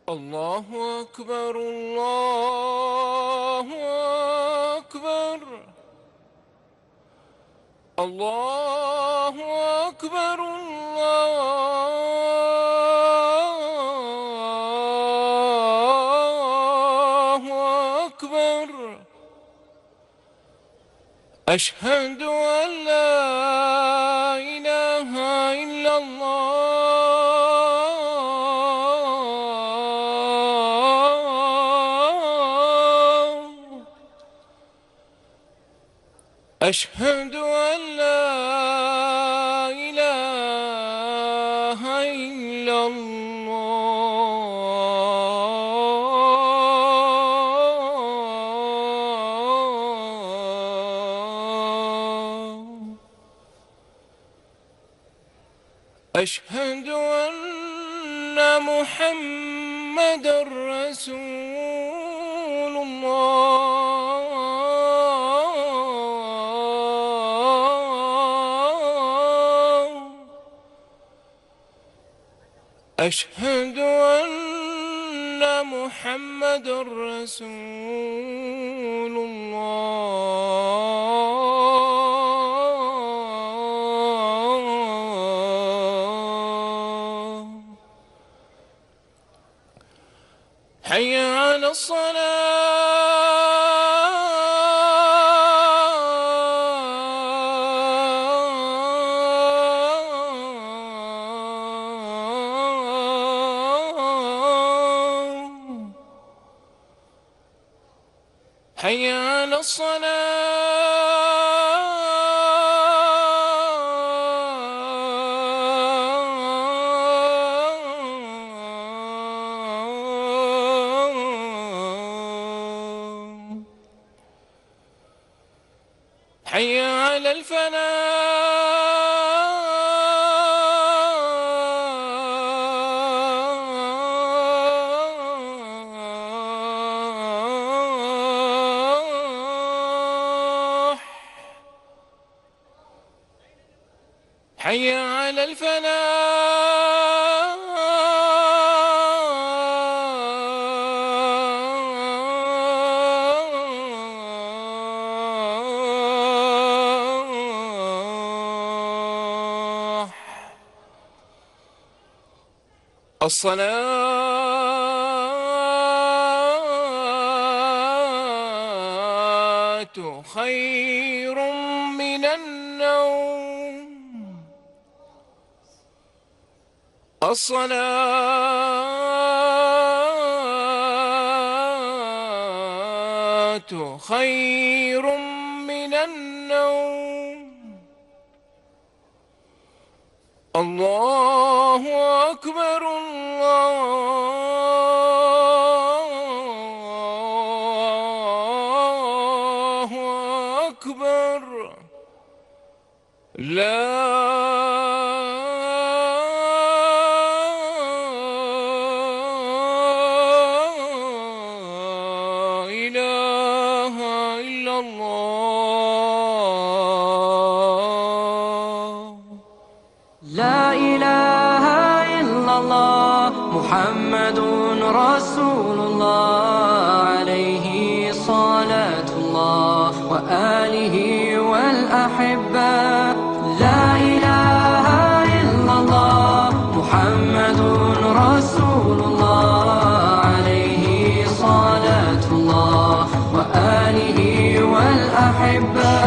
الله أكبر الله أكبر الله أكبر الله أكبر. أشهد أن لا إله إلا الله. أشهد أن لا إله إلا الله. أشهد أن محمدًا رسول الله. أشهد أن محمدًا رسول الله. حي على الصلاة. حي على الصلاة. حي على الفلاح. حي على الفلاح. الصلاة خير من النوم. الصلاة خير من النوم. الله أكبر الله أكبر. لا إله إلا الله. لا إله إلا الله محمد رسول الله، عليه صلاة الله وآله والأحبة. لا إله إلا الله محمد رسول الله، عليه صلاة الله وآله والأحبة.